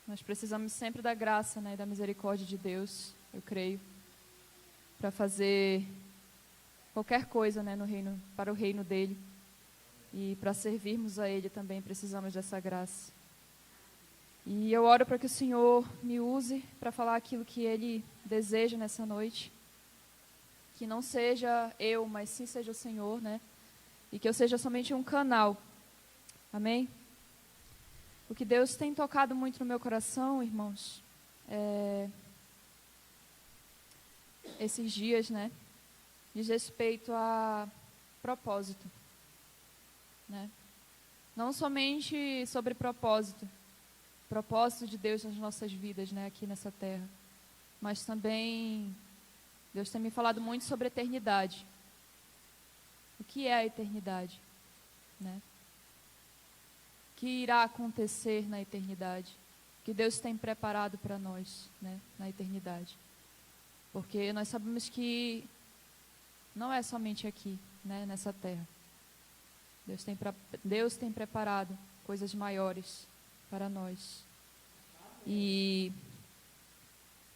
Nós precisamos sempre da graça, né, e da misericórdia de Deus, eu creio, para fazer qualquer coisa, né, no reino, para o reino dele. E para servirmos a Ele também precisamos dessa graça. E eu oro para que o Senhor me use para falar aquilo que Ele deseja nessa noite. Que não seja eu, mas sim seja o Senhor, né? E que eu seja somente um canal. Amém? O que Deus tem tocado muito no meu coração, irmãos, esses dias, né? Diz respeito a propósito, né? Não somente sobre propósito de Deus nas nossas vidas, né, aqui nessa terra, mas também Deus tem me falado muito sobre eternidade. O que é a eternidade, né? O que irá acontecer na eternidade? O que Deus tem preparado para nós, né, na eternidade? Porque nós sabemos que não é somente aqui, né, nessa terra. Deus tem preparado coisas maiores para nós. E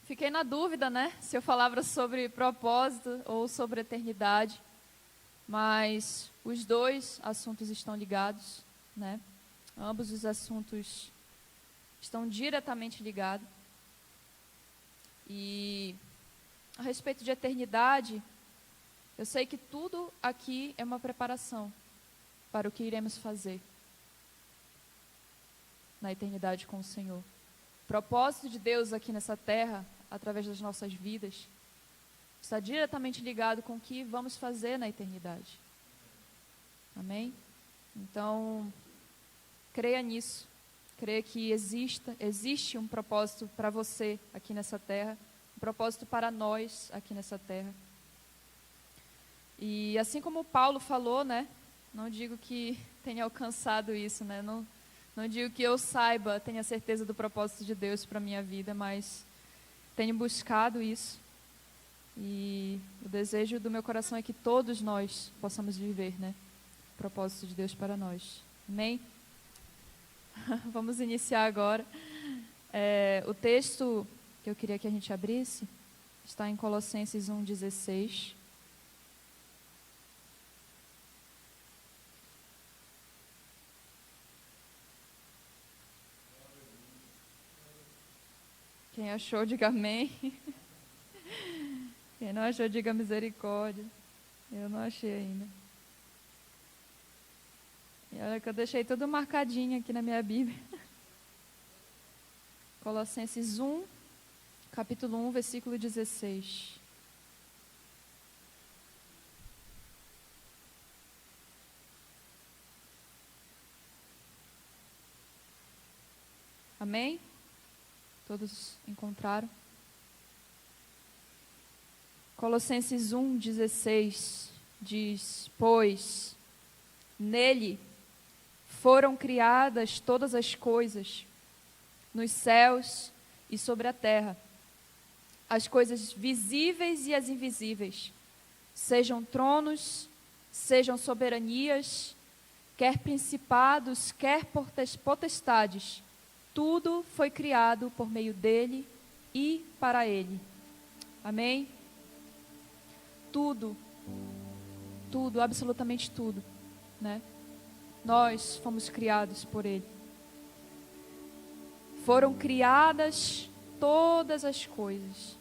fiquei na dúvida, né, se eu falava sobre propósito ou sobre eternidade, mas os dois assuntos estão ligados, né? Ambos os assuntos estão diretamente ligados. E a respeito de eternidade, eu sei que tudo aqui é uma preparação para o que iremos fazer na eternidade com o Senhor. O propósito de Deus aqui nessa terra, através das nossas vidas, está diretamente ligado com o que vamos fazer na eternidade. Amém? Então, creia nisso. Creia que existe um propósito para você aqui nessa terra, um propósito para nós aqui nessa terra. E assim como Paulo falou, né? Não digo que tenha alcançado isso, né? Não digo que eu saiba, tenha certeza do propósito de Deus para a minha vida, mas tenho buscado isso. E o desejo do meu coração é que todos nós possamos viver, né, o propósito de Deus para nós. Amém? Vamos iniciar agora. O texto que eu queria que a gente abrisse está em Colossenses 1,16. Quem achou, diga amém. Quem não achou, diga misericórdia. Eu não achei ainda. E olha que eu deixei tudo marcadinho aqui na minha Bíblia. Colossenses 1, capítulo 1, versículo 16. Amém? Todos encontraram? Colossenses 1, 16 diz: pois nele foram criadas todas as coisas, nos céus e sobre a terra, as coisas visíveis e as invisíveis, sejam tronos, sejam soberanias, quer principados, quer potestades, tudo foi criado por meio dele e para ele. Amém? Tudo, absolutamente tudo, né? Nós fomos criados por ele. Foram criadas todas as coisas.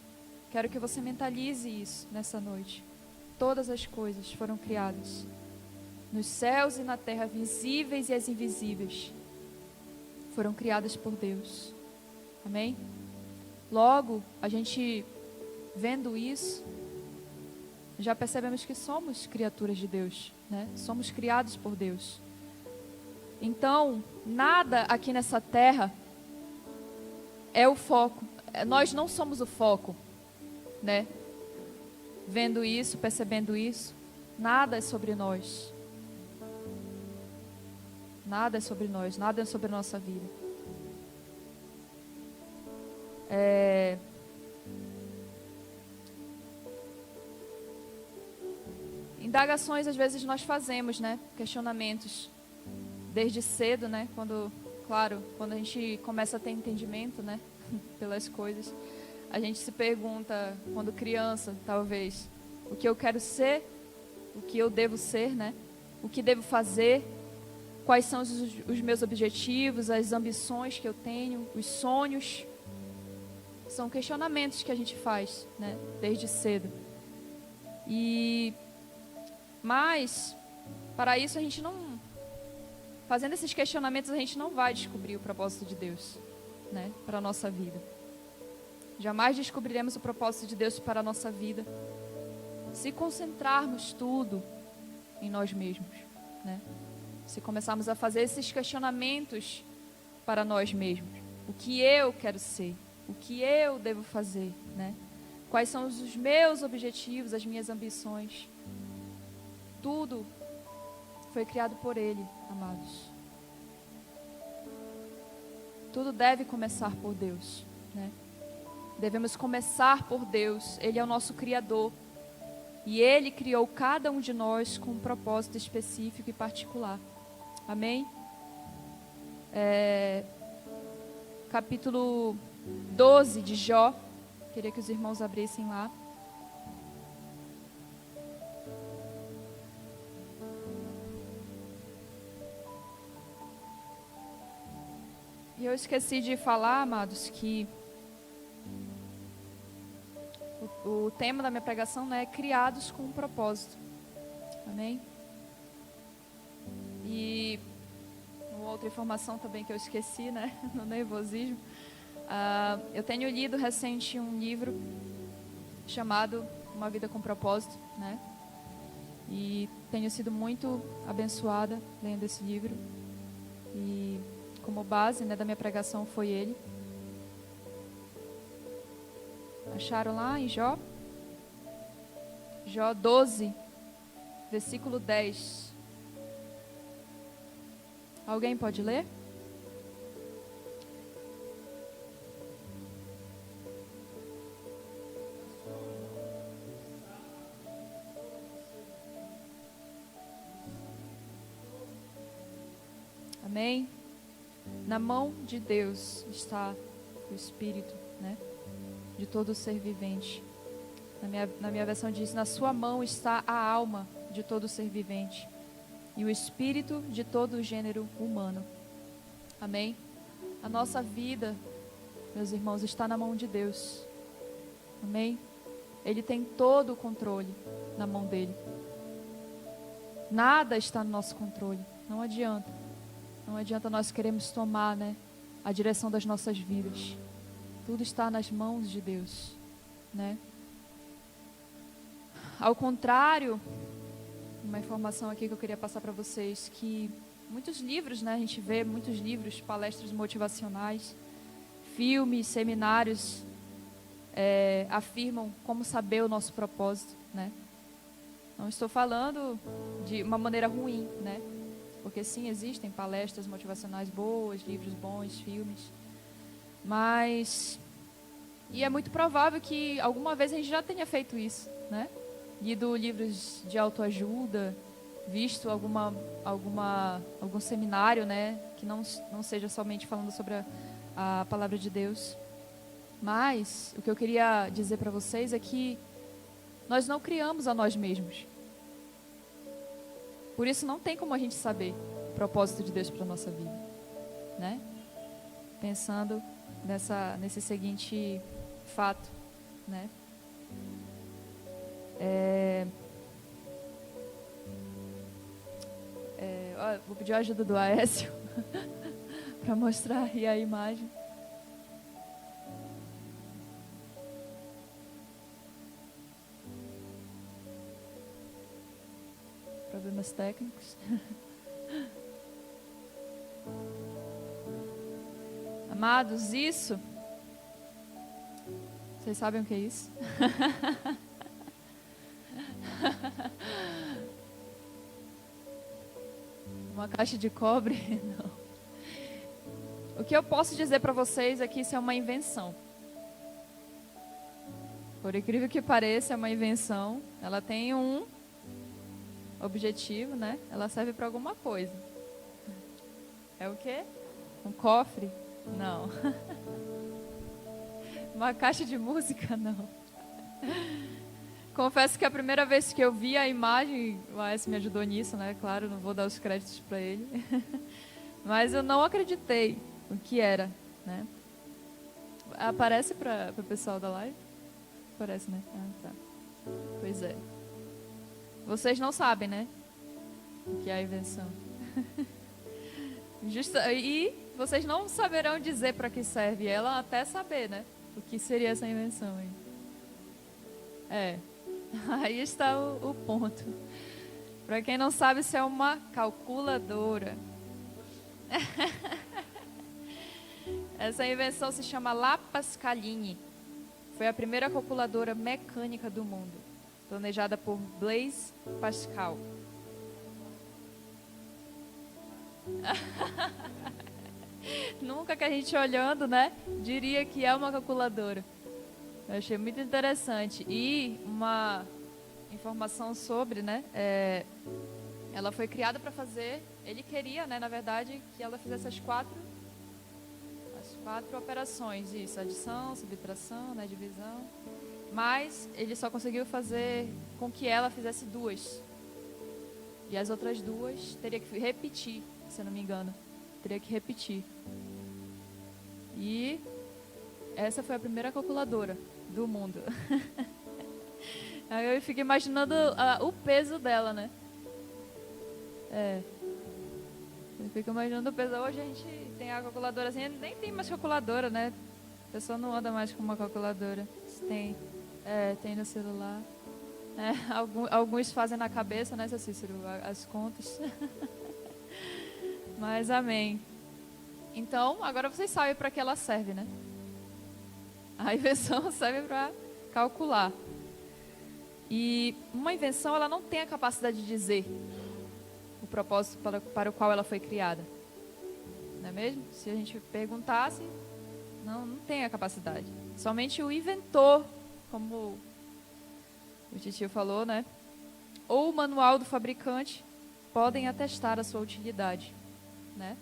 Quero que você mentalize isso nessa noite. Todas as coisas foram criadas, nos céus e na terra, visíveis e as invisíveis, foram criadas por Deus. Amém? Logo, a gente vendo isso, já percebemos que somos criaturas de Deus, né? Somos criados por Deus. Então, nada aqui nessa terra é o foco. Nós não somos o foco, né? Vendo isso, percebendo isso, nada é sobre nós. Nada é sobre nós, nada é sobre a nossa vida. Indagações às vezes nós fazemos, né? Questionamentos desde cedo, né? Quando claro, quando a gente começa a ter entendimento, né, pelas coisas, a gente se pergunta, quando criança, talvez, o que eu quero ser, o que eu devo ser, né, o que devo fazer, quais são os meus objetivos, as ambições que eu tenho, os sonhos. São questionamentos que a gente faz, né, desde cedo. Mas, para isso a gente não... Fazendo esses questionamentos, a gente não vai descobrir o propósito de Deus, né, para a nossa vida. Jamais descobriremos o propósito de Deus para a nossa vida se concentrarmos tudo em nós mesmos, né? Se começarmos a fazer esses questionamentos para nós mesmos. O que eu quero ser? O que eu devo fazer, né? Quais são os meus objetivos, as minhas ambições? Tudo foi criado por Ele, amados. Tudo deve começar por Deus, né? Devemos começar por Deus. Ele é o nosso Criador. E Ele criou cada um de nós com um propósito específico e particular. Amém? Capítulo 12 de Jó. Queria que os irmãos abrissem lá. E eu esqueci de falar, amados, que o tema da minha pregação, né, é criados com um propósito. Amém? E uma outra informação também que eu esqueci, né, no nervosismo. Eu tenho lido recente um livro chamado Uma Vida com Propósito, né? E tenho sido muito abençoada lendo esse livro. E como base, né, da minha pregação foi ele. Acharam lá em Jó? Jó 12, versículo 10. Alguém pode ler? Amém? Na mão de Deus está o Espírito, né, de todo ser vivente. Na minha versão diz: na sua mão está a alma de todo ser vivente e o espírito de todo o gênero humano. Amém? A nossa vida, meus irmãos, está na mão de Deus. Amém? Ele tem todo o controle na mão dele. Nada está no nosso controle. Não adianta. Não adianta nós queremos tomar, né, a direção das nossas vidas. Tudo está nas mãos de Deus, né? Ao contrário, uma informação aqui que eu queria passar para vocês, que muitos livros, né, a gente vê muitos livros, palestras motivacionais, filmes, seminários, afirmam como saber o nosso propósito, né? Não estou falando de uma maneira ruim, né? Porque sim, existem palestras motivacionais boas, livros bons, filmes. Mas... E é muito provável que alguma vez a gente já tenha feito isso, né? Lido livros de autoajuda, visto algum seminário, né? Que não seja somente falando sobre a palavra de Deus. Mas o que eu queria dizer para vocês é que nós não criamos a nós mesmos. Por isso não tem como a gente saber o propósito de Deus para a nossa vida, né? Pensando nesse seguinte fato, né? Vou pedir a ajuda do Aécio para mostrar aí a imagem. Problemas técnicos. Amados, isso... Vocês sabem o que é isso? Uma caixa de cobre? Não. O que eu posso dizer para vocês é que isso é uma invenção. Por incrível que pareça, é uma invenção. Ela tem um objetivo, né? Ela serve para alguma coisa. É o quê? Um cofre? Não. Uma caixa de música? Não. Confesso que a primeira vez que eu vi a imagem, o AS me ajudou nisso, né? Claro, não vou dar os créditos para ele. Mas eu não acreditei o que era, né? Aparece para o pessoal da live? Aparece, né? Ah, tá. Pois é. Vocês não sabem, né? O que é a invenção. E vocês não saberão dizer para que serve ela até saber, né? O que seria essa invenção aí. Aí está o ponto. Para quem não sabe, isso é uma calculadora. Essa invenção se chama Lapascaline. Foi a primeira calculadora mecânica do mundo, planejada por Blaise Pascal. Nunca que a gente olhando, né, diria que é uma calculadora. Eu achei muito interessante. E uma informação sobre, né, ela foi criada para fazer, ele queria, né, na verdade, que ela fizesse as quatro operações, isso, adição, subtração, né, divisão. Mas ele só conseguiu fazer com que ela fizesse duas. E as outras duas teria que repetir, se eu não me engano. Teria que repetir. E essa foi a primeira calculadora do mundo. Aí eu fico imaginando o peso dela, né? Eu fico imaginando o peso. Hoje a gente tem a calculadora assim, nem tem mais calculadora, né? A pessoa não anda mais com uma calculadora. Tem no celular. Alguns fazem na cabeça, né, seu Cícero? As contas. Mas amém. Então, agora vocês sabem para que ela serve, né? A invenção serve para calcular. E uma invenção, ela não tem a capacidade de dizer o propósito para o qual ela foi criada. Não é mesmo? Se a gente perguntasse, não tem a capacidade. Somente o inventor, como o titio falou, né? Ou o manual do fabricante podem atestar a sua utilidade, né?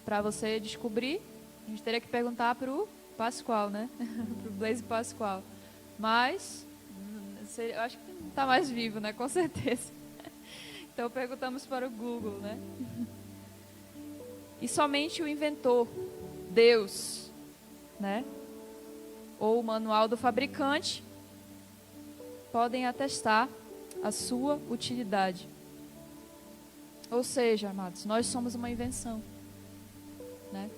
Para você descobrir, a gente teria que perguntar para o Pascal, né? Para o Blaise Pascal. Mas eu acho que não está mais vivo, né? Com certeza. Então perguntamos para o Google, né? E somente o inventor, Deus, né? Ou o manual do fabricante podem atestar a sua utilidade. Ou seja, amados, nós somos uma invenção, né?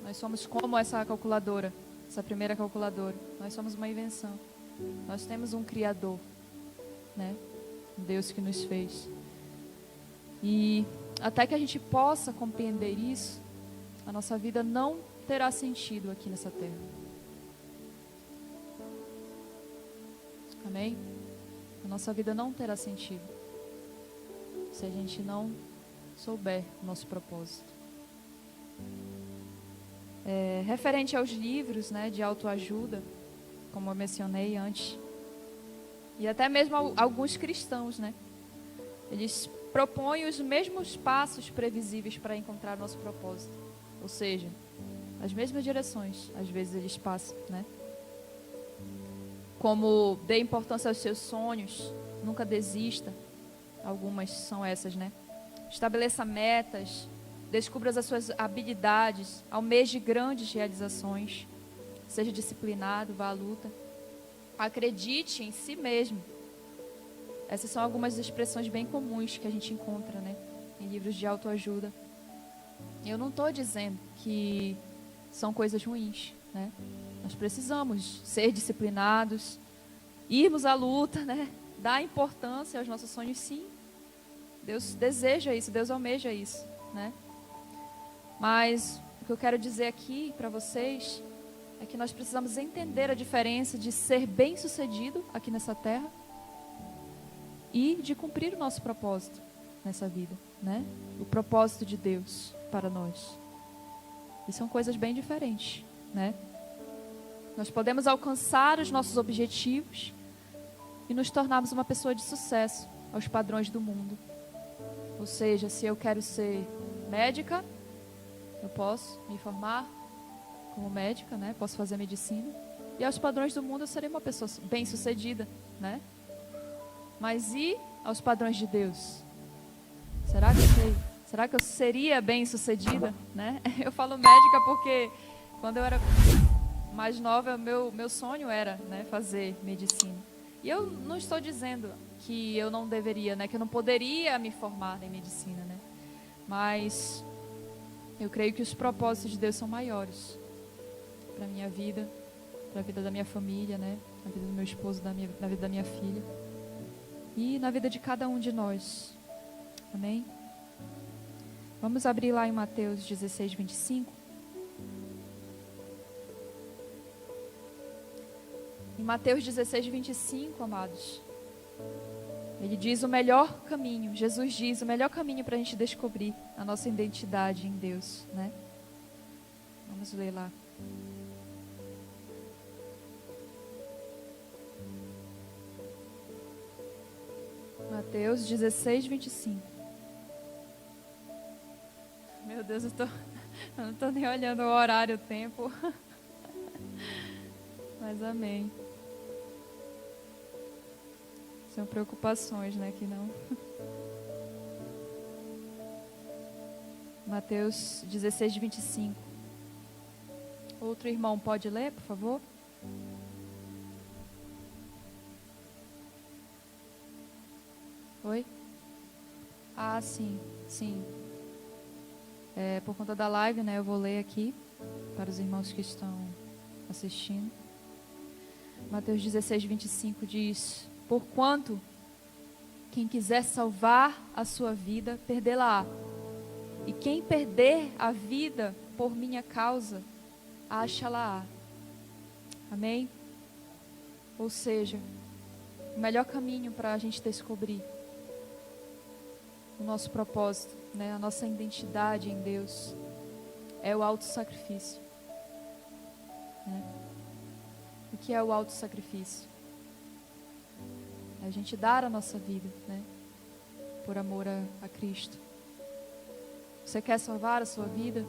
Nós somos como essa calculadora, essa primeira calculadora. Nós somos uma invenção. Nós temos um Criador, né? Deus que nos fez. E até que a gente possa compreender isso, a nossa vida não terá sentido aqui nessa terra. Amém? A nossa vida não terá sentido se a gente não souber o nosso propósito. Referente aos livros, né, de autoajuda, como eu mencionei antes, e até mesmo alguns cristãos, né, eles propõem os mesmos passos previsíveis para encontrar nosso propósito. Ou seja, as mesmas direções, às vezes eles passam, né? Como dê importância aos seus sonhos, nunca desista. Algumas são essas, né? Estabeleça metas, descubra as suas habilidades, almeje grandes realizações, seja disciplinado, vá à luta. Acredite em si mesmo. Essas são algumas expressões bem comuns que a gente encontra, né, em livros de autoajuda. Eu não estou dizendo que são coisas ruins, né? Nós precisamos ser disciplinados, irmos à luta, né? Dar importância aos nossos sonhos, sim. Deus deseja isso, Deus almeja isso, né? Mas o que eu quero dizer aqui para vocês é que nós precisamos entender a diferença de ser bem-sucedido aqui nessa terra e de cumprir o nosso propósito nessa vida, né? O propósito de Deus para nós. E são coisas bem diferentes, né? Nós podemos alcançar os nossos objetivos e nos tornarmos uma pessoa de sucesso aos padrões do mundo. Ou seja, se eu quero ser médica, Eu posso me formar como médica, né? Posso fazer medicina. E aos padrões do mundo eu serei uma pessoa bem-sucedida, né? Mas e aos padrões de Deus? Será que eu seria bem-sucedida, né? Eu falo médica porque quando eu era mais nova, meu sonho era, né, fazer medicina. E eu não estou dizendo que eu não deveria, né, que eu não poderia me formar em medicina, né? Mas eu creio que os propósitos de Deus são maiores para a minha vida, para a vida da minha família, né? Na vida do meu esposo, na vida da minha filha. E na vida de cada um de nós. Amém? Vamos abrir lá em Mateus 16, 25. Em Mateus 16, 25, amados, ele diz o melhor caminho, Jesus diz o melhor caminho para a gente descobrir a nossa identidade em Deus, né? Vamos ler lá. Mateus 16, 25. Meu Deus, eu não estou nem olhando o horário, o tempo. Mas amém. São preocupações, né, que não. Mateus 16, 25. Outro irmão pode ler, por favor? Oi? Ah, sim, sim. Por conta da live, né, eu vou ler aqui para os irmãos que estão assistindo. Mateus 16, 25 diz: porquanto quem quiser salvar a sua vida, perdê-la-á. E quem perder a vida por minha causa, acha-la-á. Amém? Ou seja, o melhor caminho para a gente descobrir o nosso propósito, né, a nossa identidade em Deus, é o autossacrifício. Né? O que é o autossacrifício? É a gente dar a nossa vida, né, por amor a Cristo. Você quer salvar a sua vida?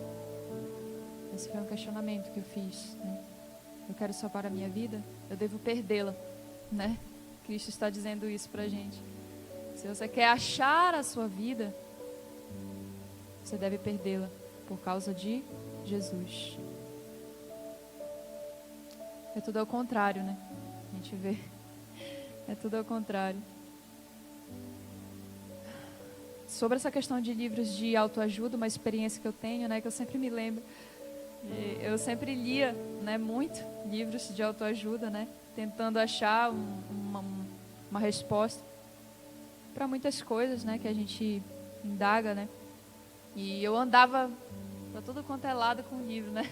Esse foi um questionamento que eu fiz, né? Eu quero salvar a minha vida, eu devo perdê-la, né? Cristo está dizendo isso pra gente. Se você quer achar a sua vida, você deve perdê-la por causa de Jesus. É tudo ao contrário, né? A gente vê. É tudo ao contrário. Sobre essa questão de livros de autoajuda, uma experiência que eu tenho, né, que eu sempre me lembro. Eu sempre lia, né, muito livros de autoajuda, né, tentando achar uma resposta para muitas coisas, né, que a gente indaga, né. E eu andava para tudo quanto é lado com o livro, né.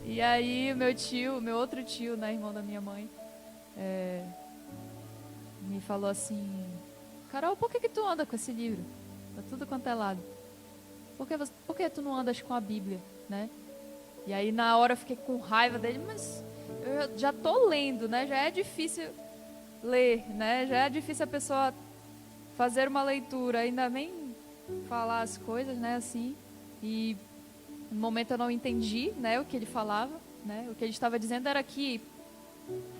E aí meu outro tio, né, irmão da minha mãe, me falou assim: Carol, por que tu anda com esse livro? Pra tudo quanto é lado. Por que tu não andas com a Bíblia, né? E aí na hora eu fiquei com raiva dele, mas eu já tô lendo, né? Já é difícil ler, né? Já é difícil a pessoa fazer uma leitura, ainda bem falar as coisas, né, assim. E no momento eu não entendi, né, o que ele falava, né? O que ele estava dizendo era que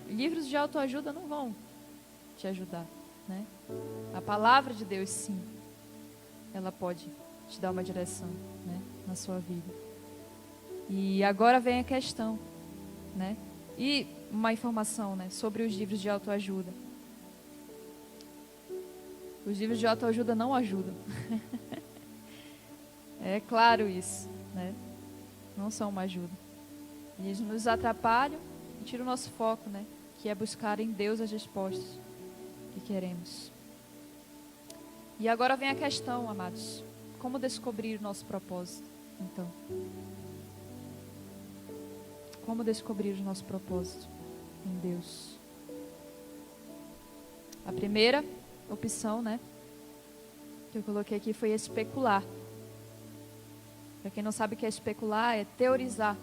livros de autoajuda não vão te ajudar, né? A palavra de Deus, sim, ela pode te dar uma direção, né, na sua vida. E agora vem a questão, né? E uma informação, né, sobre os livros de autoajuda. Os livros de autoajuda não ajudam. É claro isso, né? Não são uma ajuda. Eles nos atrapalham e tiram o nosso foco, né? Que é buscar em Deus as respostas que queremos. E agora vem a questão, amados. Como descobrir o nosso propósito, então? Como descobrir o nosso propósito em Deus? A primeira opção, né, que eu coloquei aqui foi especular. Para quem não sabe o que é especular, é teorizar,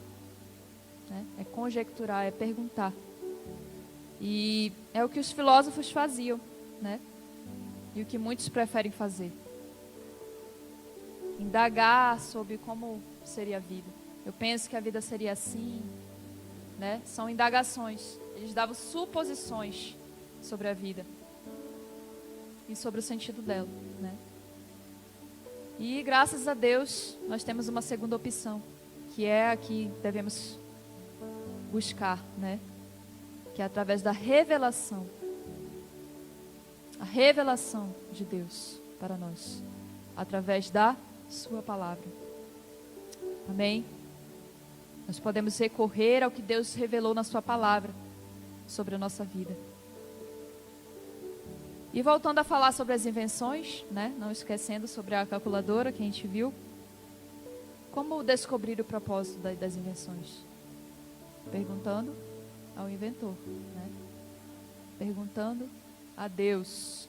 né? É conjecturar, é perguntar. E é o que os filósofos faziam, né? E o que muitos preferem fazer. Indagar sobre como seria a vida. Eu penso que a vida seria assim, né? São indagações. Eles davam suposições sobre a vida e sobre o sentido dela, né? E graças a Deus nós temos uma segunda opção, que é a que devemos buscar, né? Que é através da revelação. A revelação de Deus para nós, através da sua palavra. Amém? Nós podemos recorrer ao que Deus revelou na sua palavra sobre a nossa vida. E voltando a falar sobre as invenções, né? Não esquecendo sobre a calculadora que a gente viu. Como descobrir o propósito das invenções? Perguntando ao inventor, né? Perguntando a Deus.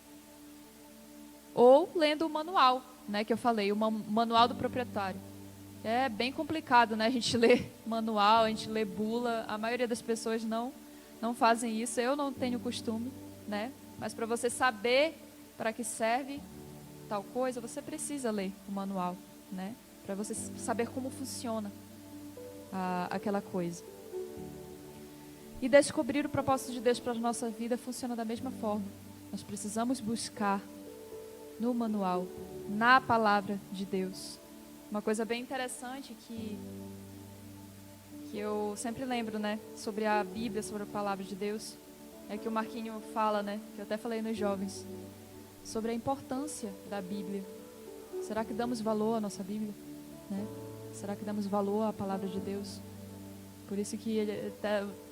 Ou lendo o manual, né? Que eu falei, o manual do proprietário. É bem complicado, né? A gente lê manual, a gente lê bula. A maioria das pessoas não fazem isso. Eu não tenho costume, né? Mas para você saber para que serve tal coisa, você precisa ler o manual, né? Para você saber como funciona aquela coisa. E descobrir o propósito de Deus para a nossa vida funciona da mesma forma. Nós precisamos buscar no manual, na palavra de Deus. Uma coisa bem interessante que eu sempre lembro, né, sobre a Bíblia, sobre a palavra de Deus, é que o Marquinho fala, né, que eu até falei nos jovens, sobre a importância da Bíblia. Será que damos valor à nossa Bíblia? Né? Será que damos valor à palavra de Deus? Por isso que ele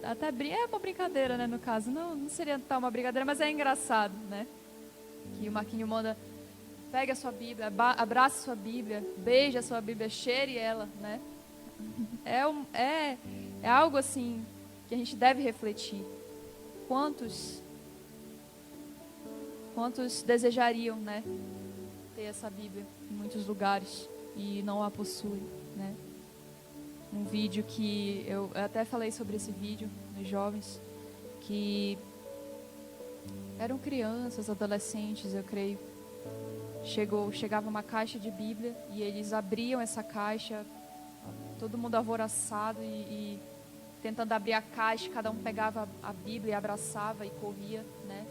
até é uma brincadeira, né, no caso. Não seria tal uma brincadeira, mas é engraçado, né? Que o Marquinho manda, pegue a sua Bíblia, abrace a sua Bíblia, beije a sua Bíblia, cheire ela, né? É algo assim que a gente deve refletir. Quantos desejariam, né, ter essa Bíblia em muitos lugares e não a possuem, né? Um vídeo que eu até falei sobre esse vídeo nos jovens, que eram crianças, adolescentes, eu creio. Chegava uma caixa de Bíblia e eles abriam essa caixa, todo mundo alvoroçado e tentando abrir a caixa, cada um pegava a Bíblia e abraçava e corria, né?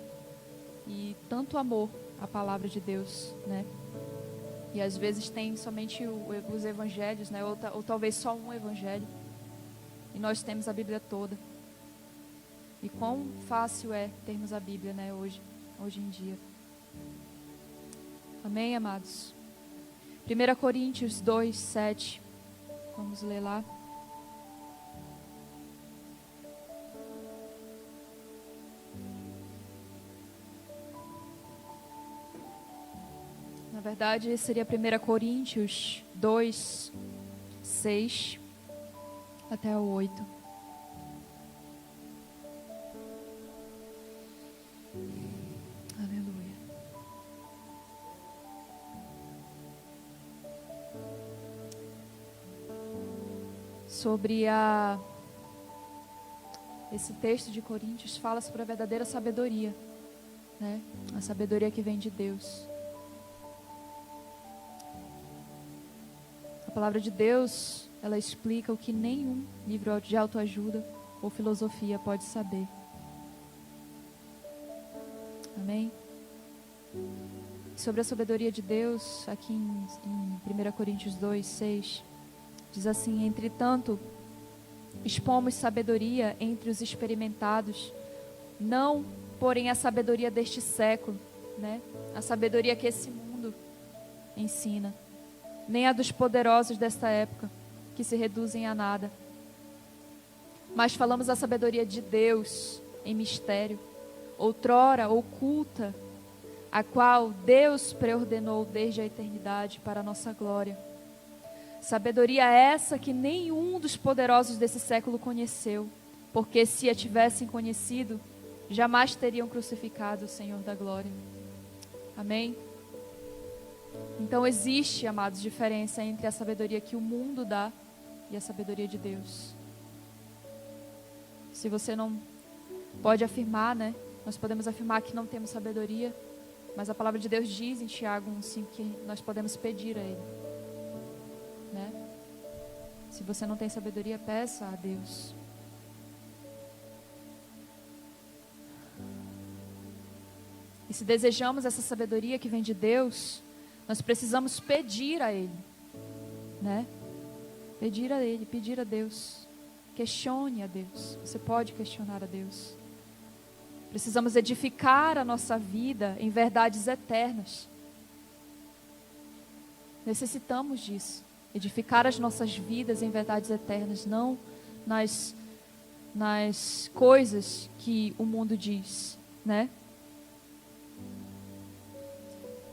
E tanto amor à palavra de Deus, né? E às vezes tem somente os evangelhos, né? Ou talvez só um evangelho. E nós temos a Bíblia toda. E quão fácil é termos a Bíblia, né? Hoje em dia. Amém, amados? 1 Coríntios 2, 7. Vamos ler lá. Na verdade, seria 1 Coríntios 2, 6 até o 8. Aleluia. Sobre esse texto de Coríntios fala sobre a verdadeira sabedoria, né? A sabedoria que vem de Deus. A palavra de Deus, ela explica o que nenhum livro de autoajuda ou filosofia pode saber. Amém? Sobre a sabedoria de Deus, aqui em 1 Coríntios 2, 6, diz assim: entretanto, expomos sabedoria entre os experimentados, não, porém, a sabedoria deste século, né? A sabedoria que esse mundo ensina, nem a dos poderosos desta época, que se reduzem a nada. Mas falamos a sabedoria de Deus em mistério, outrora oculta, a qual Deus preordenou desde a eternidade para a nossa glória. Sabedoria essa que nenhum dos poderosos desse século conheceu, porque se a tivessem conhecido, jamais teriam crucificado o Senhor da glória. Amém? Então existe, amados, diferença entre a sabedoria que o mundo dá e a sabedoria de Deus. Se você não pode afirmar, né? Nós podemos afirmar que não temos sabedoria, mas a palavra de Deus diz em Tiago 1,5 que nós podemos pedir a Ele, né? Se você não tem sabedoria, peça a Deus. E se desejamos essa sabedoria que vem de Deus, nós precisamos pedir a Ele, né? Pedir a Ele, pedir a Deus. Questione a Deus. Você pode questionar a Deus. Precisamos edificar a nossa vida em verdades eternas. Necessitamos disso. Edificar as nossas vidas em verdades eternas, não nas coisas que o mundo diz, né?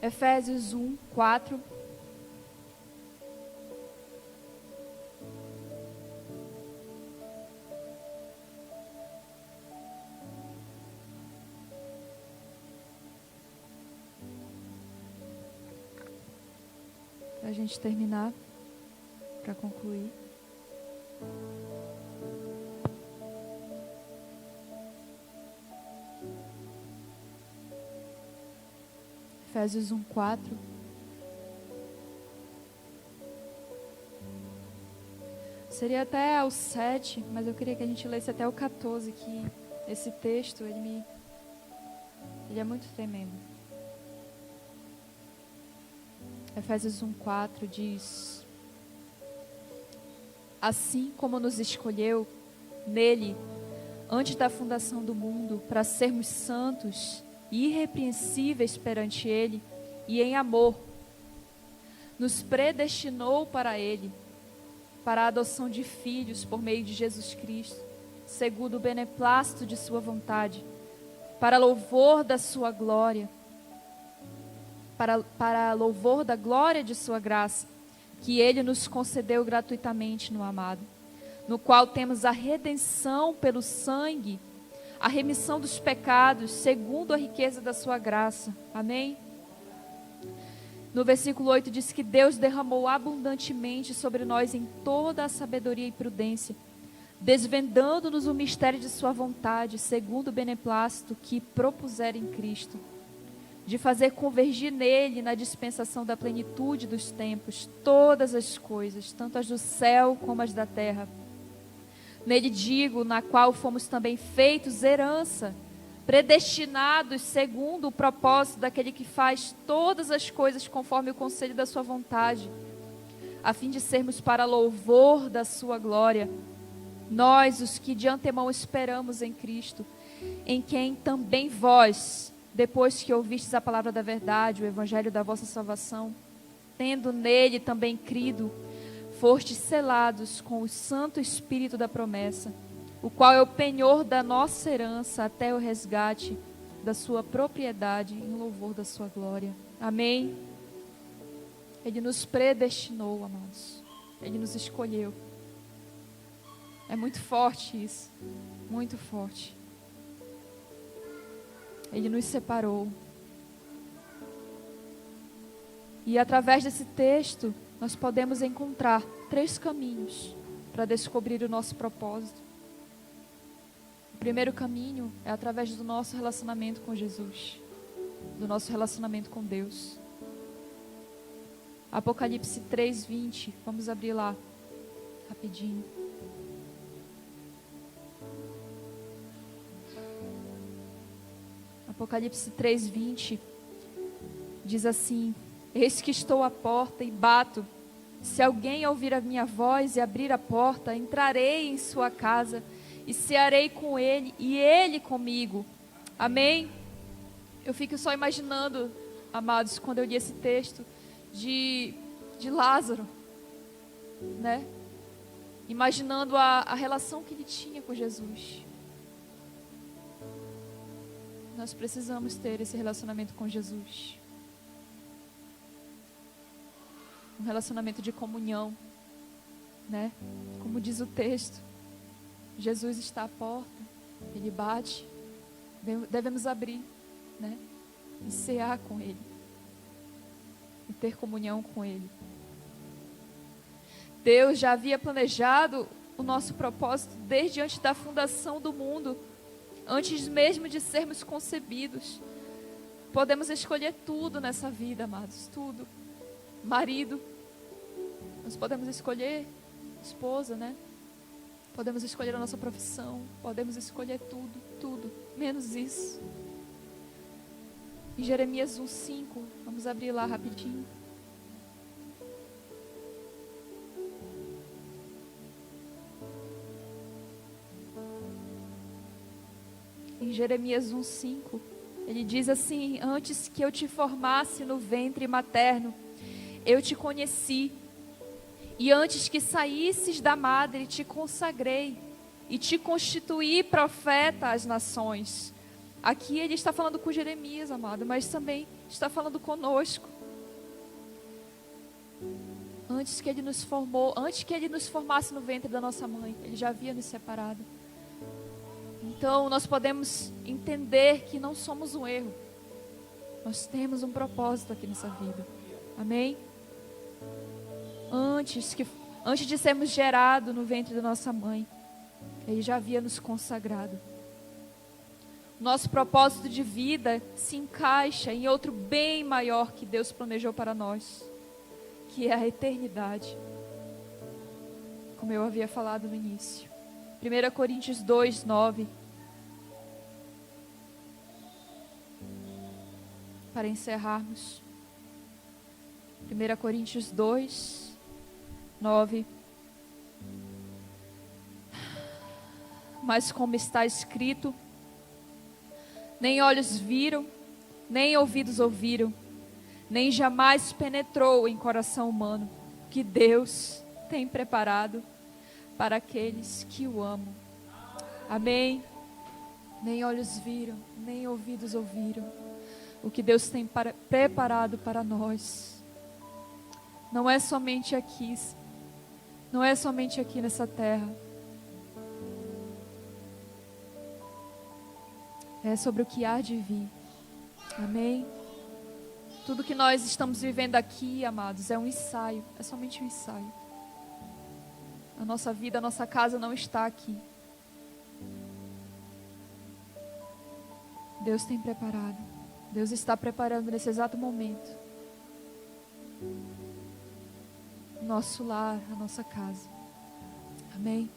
Efésios 1, 4. Para a gente terminar, para concluir. Efésios 1, 4. Seria até o 7, mas eu queria que a gente lesse até o 14, que esse texto, ele é muito tremendo. Efésios 1, 4 diz: assim como nos escolheu nele, antes da fundação do mundo, para sermos santos e irrepreensíveis perante Ele, e em amor, nos predestinou para Ele, para a adoção de filhos por meio de Jesus Cristo, segundo o beneplácito de Sua vontade, para louvor da Sua glória, para louvor da glória de Sua graça, que Ele nos concedeu gratuitamente no amado, no qual temos a redenção pelo sangue, a remissão dos pecados, segundo a riqueza da sua graça. Amém? No versículo 8 diz que Deus derramou abundantemente sobre nós em toda a sabedoria e prudência, desvendando-nos o mistério de sua vontade, segundo o beneplácito que propusera em Cristo, de fazer convergir nele, na dispensação da plenitude dos tempos, todas as coisas, tanto as do céu como as da terra. Nele digo, na qual fomos também feitos herança, predestinados segundo o propósito daquele que faz todas as coisas conforme o conselho da sua vontade, a fim de sermos para louvor da sua glória, nós os que de antemão esperamos em Cristo, em quem também vós, depois que ouvistes a palavra da verdade, o evangelho da vossa salvação, tendo nele também crido, fostes selados com o Santo Espírito da promessa, o qual é o penhor da nossa herança até o resgate da sua propriedade em louvor da sua glória. Amém? Ele nos predestinou, amados. Ele nos escolheu. É muito forte isso. Muito forte. Ele nos separou. E através desse texto, nós podemos encontrar 3 caminhos para descobrir o nosso propósito. O primeiro caminho é através do nosso relacionamento com Jesus, do nosso relacionamento com Deus. Apocalipse 3:20, vamos abrir lá, rapidinho. Apocalipse 3:20 diz assim: eis que estou à porta e bato. Se alguém ouvir a minha voz e abrir a porta, entrarei em sua casa e cearei com ele e ele comigo. Amém? Eu fico só imaginando, amados, quando eu li esse texto de Lázaro, né? Imaginando a relação que ele tinha com Jesus. Nós precisamos ter esse relacionamento com Jesus. Um relacionamento de comunhão, né? Como diz o texto, Jesus está à porta, Ele bate, devemos abrir, né? E cear com Ele, e ter comunhão com Ele. Deus já havia planejado o nosso propósito desde antes da fundação do mundo, antes mesmo de sermos concebidos. Podemos escolher tudo nessa vida, amados, tudo. Marido, nós podemos escolher esposa, né? Podemos escolher a nossa profissão, podemos escolher tudo, tudo, menos isso. Em Jeremias 1:5, vamos abrir lá rapidinho. Em Jeremias 1:5, ele diz assim: antes que eu te formasse no ventre materno, eu te conheci. E antes que saísses da madre, te consagrei e te constituí profeta às nações. Aqui ele está falando com Jeremias, amado, mas também está falando conosco. Antes que ele nos formou, antes que ele nos formasse no ventre da nossa mãe, ele já havia nos separado. Então nós podemos entender que não somos um erro. Nós temos um propósito aqui nessa vida. Amém? Antes de sermos gerados no ventre da nossa mãe, ele já havia nos consagrado. Nosso propósito de vida se encaixa em outro bem maior que Deus planejou para nós, que é a eternidade, como eu havia falado no início. 1 Coríntios 2:9. Para encerrarmos, 1 Coríntios 2:9. Mas como está escrito, nem olhos viram, nem ouvidos ouviram, nem jamais penetrou em coração humano, que Deus tem preparado para aqueles que o amam. Amém? Nem olhos viram, nem ouvidos ouviram, o que Deus tem preparado para nós. Não é somente aqui, não é somente aqui nessa terra. É sobre o que há de vir. Amém? Tudo que nós estamos vivendo aqui, amados, é um ensaio. É somente um ensaio. A nossa vida, a nossa casa não está aqui. Deus tem preparado. Deus está preparando nesse exato momento nosso lar, a nossa casa. Amém?